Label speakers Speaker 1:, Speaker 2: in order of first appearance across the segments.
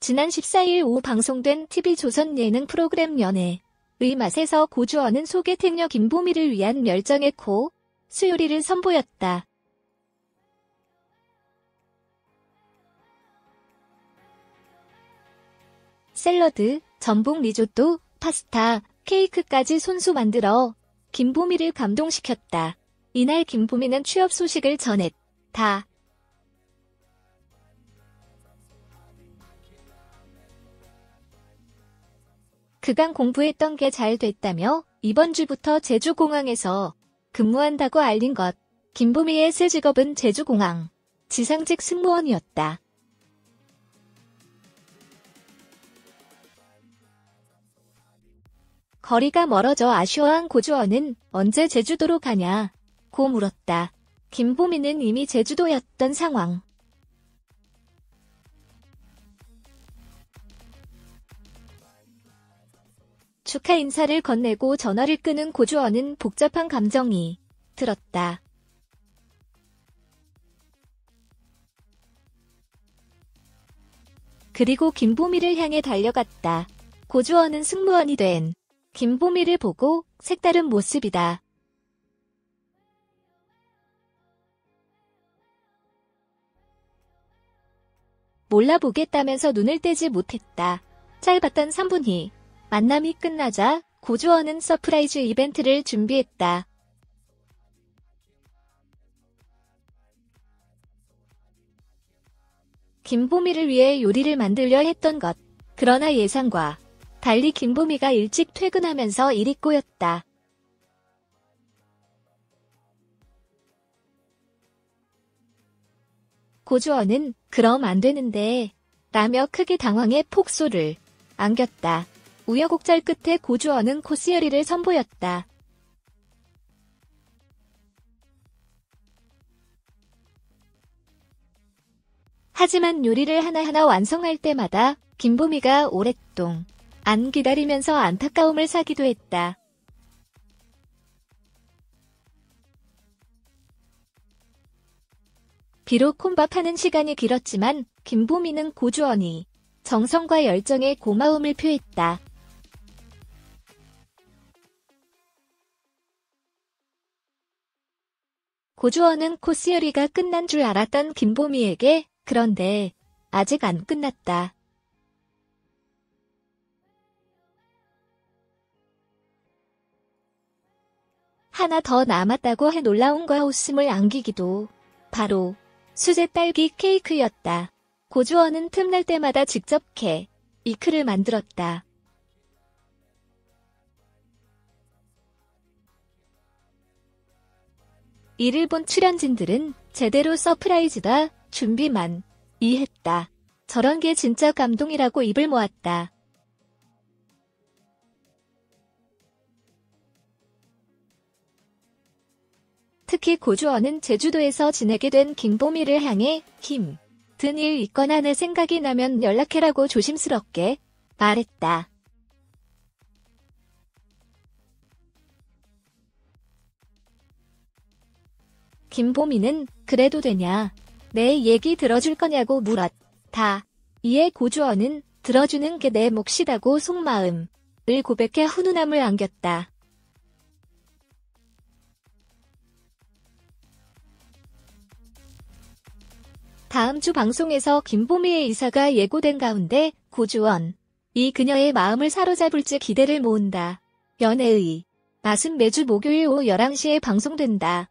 Speaker 1: 지난 14일 오후 방송된 TV조선 예능 프로그램 연애의 맛에서 고주원은 소개팅녀 김보미를 위한 열정의 코, 수요리를 선보였다. 샐러드, 전복 리조또, 파스타, 케이크까지 손수 만들어 김보미를 감동시켰다. 이날 김보미는 취업 소식을 전했다. 그간 공부했던 게 잘 됐다며 이번 주부터 제주공항에서 근무한다고 알린 것. 김보미의 새 직업은 제주공항 지상직 승무원이었다. 거리가 멀어져 아쉬워한 고주원은 언제 제주도로 가냐고 물었다. 김보미는 이미 제주도였던 상황. 축하 인사를 건네고 전화를 끄는 고주원은 복잡한 감정이 들었다. 그리고 김보미를 향해 달려갔다. 고주원은 승무원이 된 김보미를 보고 색다른 모습이다. 몰라보겠다면서 눈을 떼지 못했다. 짧았던 3분이 만남이 끝나자 고주원은 서프라이즈 이벤트를 준비했다. 김보미를 위해 요리를 만들려 했던 것. 그러나 예상과 달리 김보미가 일찍 퇴근하면서 일이 꼬였다. 고주원은 그럼 안 되는데 라며 크게 당황해 폭소를 안겼다. 우여곡절 끝에 고주원은 코스 요리를 선보였다. 하지만 요리를 하나하나 완성할 때마다 김보미가 오랫동안 기다리면서 안타까움을 사기도 했다. 비록 혼밥하는 시간이 길었지만 김보미는 고주원이 정성과 열정에 고마움을 표했다. 고주원은 코스 요리가 끝난 줄 알았던 김보미에게 그런데 아직 안 끝났다. 하나 더 남았다고 해 놀라움과 웃음을 안기기도. 바로 수제 딸기 케이크였다. 고주원은 틈날 때마다 직접 케이크를 만들었다. 이를 본 출연진들은 제대로 서프라이즈다, 준비만 했다. 저런 게 진짜 감동이라고 입을 모았다. 특히 고주원은 제주도에서 지내게 된 김보미를 향해 힘든 일 있거나 내 생각이 나면 연락해라고 조심스럽게 말했다. 김보미는 그래도 되냐? 내 얘기 들어줄 거냐고 물었다. 이에 고주원은 들어주는 게 내 몫이다고 속마음을 고백해 훈훈함을 안겼다. 다음 주 방송에서 김보미의 이사가 예고된 가운데 고주원이 그녀의 마음을 사로잡을지 기대를 모은다. 연애의 맛은 매주 목요일 오후 11시에 방송된다.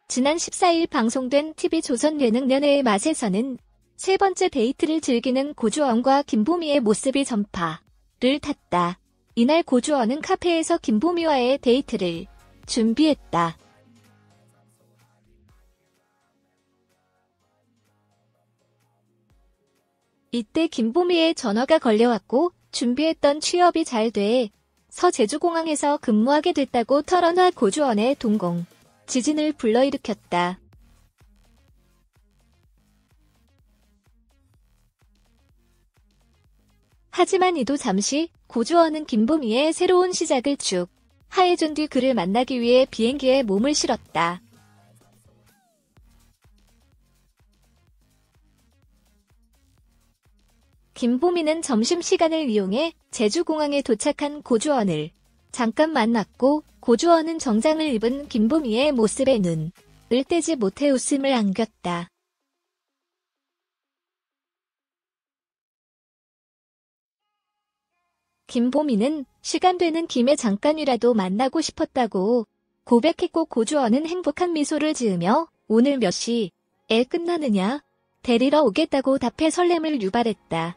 Speaker 1: 지난 14일 방송된 TV조선 예능 연애의 맛에서는 세 번째 데이트를 즐기는 고주원과 김보미의 모습이 전파를 탔다. 이날 고주원은 카페에서 김보미와의 데이트를 준비했다. 이때 김보미의 전화가 걸려왔고 준비했던 취업이 잘 돼서 제주공항에서 근무하게 됐다고 털어놔 고주원의 동공 지진을 불러일으켰다. 하지만 이도 잠시 고주원은 김보미의 새로운 시작을 쭉 하해준 뒤 그를 만나기 위해 비행기에 몸을 실었다. 김보미는 점심시간을 이용해 제주공항에 도착한 고주원을 잠깐 만났고 고주원은 정장을 입은 김보미의 모습에 눈을 떼지 못해 웃음을 안겼다. 김보미는 시간 되는 김에 잠깐이라도 만나고 싶었다고 고백했고 고주원은 행복한 미소를 지으며 오늘 몇 시에 끝나느냐? 데리러 오겠다고 답해 설렘을 유발했다.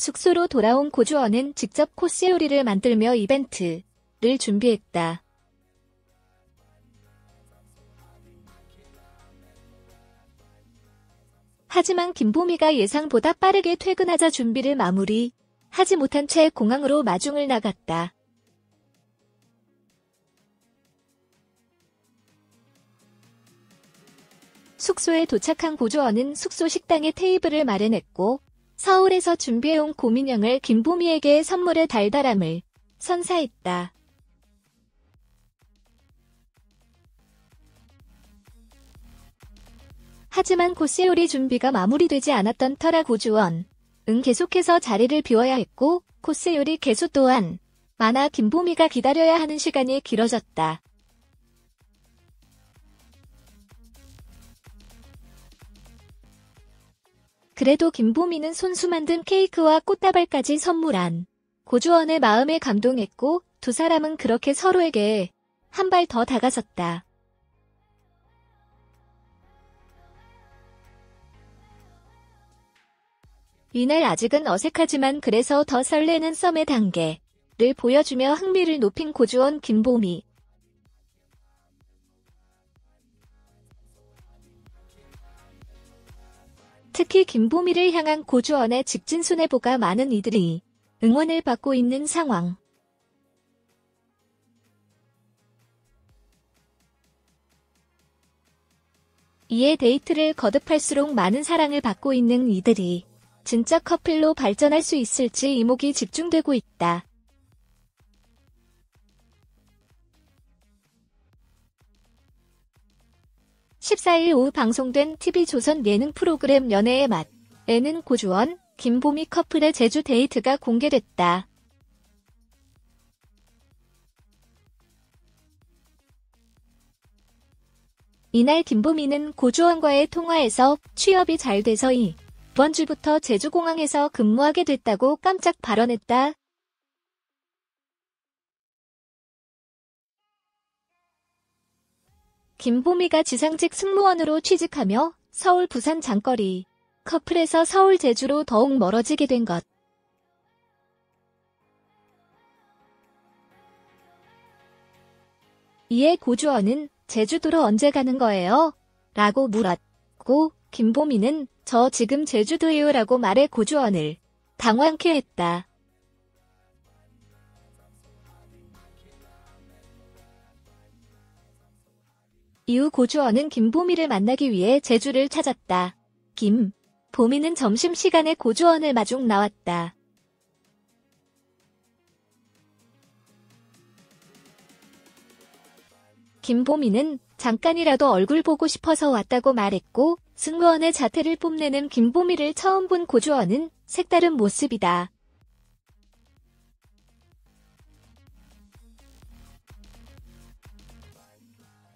Speaker 1: 숙소로 돌아온 고주원은 직접 코스 요리를 만들며 이벤트를 준비했다. 하지만 김보미가 예상보다 빠르게 퇴근하자 준비를 마무리하지 못한 채 공항으로 마중을 나갔다. 숙소에 도착한 고주원은 숙소 식당에 테이블을 마련했고 서울에서 준비해온 곰인형을 김보미에게 선물의 달달함을 선사했다. 하지만 코스 요리 준비가 마무리되지 않았던 터라 고주원은 계속해서 자리를 비워야 했고 코스 요리 개수 또한 많아 김보미가 기다려야 하는 시간이 길어졌다. 그래도 김보미는 손수 만든 케이크와 꽃다발까지 선물한 고주원의 마음에 감동했고 두 사람은 그렇게 서로에게 한 발 더 다가섰다. 이날 아직은 어색하지만 그래서 더 설레는 썸의 단계를 보여주며 흥미를 높인 고주원 김보미. 특히 김보미를 향한 고주원의 직진순애보가 많은 이들이 응원을 받고 있는 상황. 이에 데이트를 거듭할수록 많은 사랑을 받고 있는 이들이 진짜 커플로 발전할 수 있을지 이목이 집중되고 있다. 14일 오후 방송된 TV조선 예능 프로그램 연애의 맛에는 고주원, 김보미 커플의 제주 데이트가 공개됐다. 이날 김보미는 고주원과의 통화에서 취업이 잘 돼서 이번 주부터 제주공항에서 근무하게 됐다고 깜짝 발언했다. 김보미가 지상직 승무원으로 취직하며 서울 부산 장거리 커플에서 서울 제주로 더욱 멀어지게 된 것. 이에 고주원은 제주도로 언제 가는 거예요? 라고 물었고 김보미는 저 지금 제주도예요 라고 말해 고주원을 당황케 했다. 이후 고주원은 김보미를 만나기 위해 제주를 찾았다. 김보미는 점심시간에 고주원을 마중 나왔다. 김보미는 잠깐이라도 얼굴 보고 싶어서 왔다고 말했고 승무원의 자태를 뽐내는 김보미를 처음 본 고주원은 색다른 모습이다.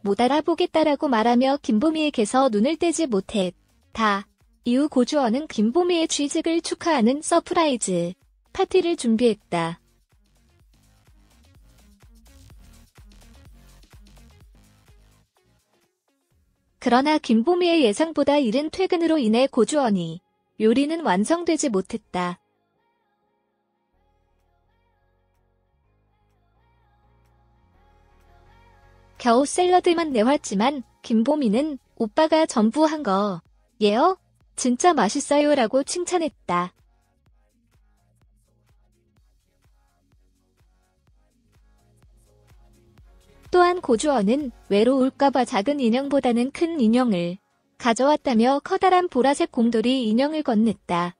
Speaker 1: 못 알아보겠다라고 말하며 김보미에게서 눈을 떼지 못했다. 이후 고주원은 김보미의 취직을 축하하는 서프라이즈 파티를 준비했다. 그러나 김보미의 예상보다 이른 퇴근으로 인해 고주원이 요리는 완성되지 못했다. 겨우 샐러드만 내왔지만 김보미는 오빠가 전부 한 거예요? 진짜 맛있어요 라고 칭찬했다. 또한 고주원은 외로울까봐 작은 인형보다는 큰 인형을 가져왔다며 커다란 보라색 곰돌이 인형을 건넸다.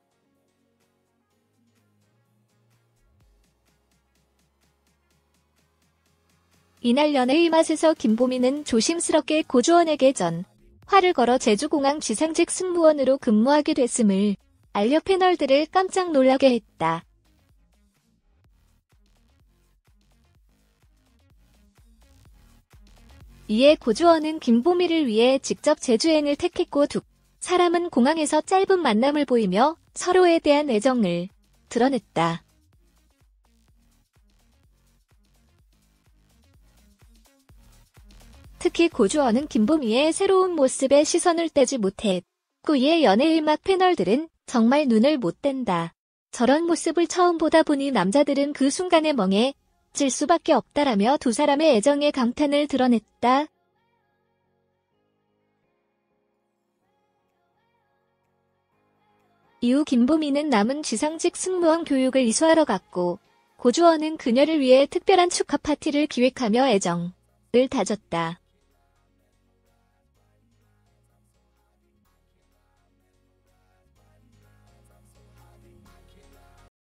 Speaker 1: 이날 연애의 맛에서 김보미는 조심스럽게 고주원에게 전 화를 걸어 제주공항 지상직 승무원으로 근무하게 됐음을 알려 패널들을 깜짝 놀라게 했다. 이에 고주원은 김보미를 위해 직접 제주행을 택했고 두 사람은 공항에서 짧은 만남을 보이며 서로에 대한 애정을 드러냈다. 특히 고주원은 김보미의 새로운 모습에 시선을 떼지 못했고 이에 연예일막 패널들은 정말 눈을 못 뗀다. 저런 모습을 처음 보다 보니 남자들은 그 순간에 멍해질 수밖에 없다라며 두 사람의 애정에 감탄을 드러냈다. 이후 김보미는 남은 지상직 승무원 교육을 이수하러 갔고 고주원은 그녀를 위해 특별한 축하 파티를 기획하며 애정을 다졌다.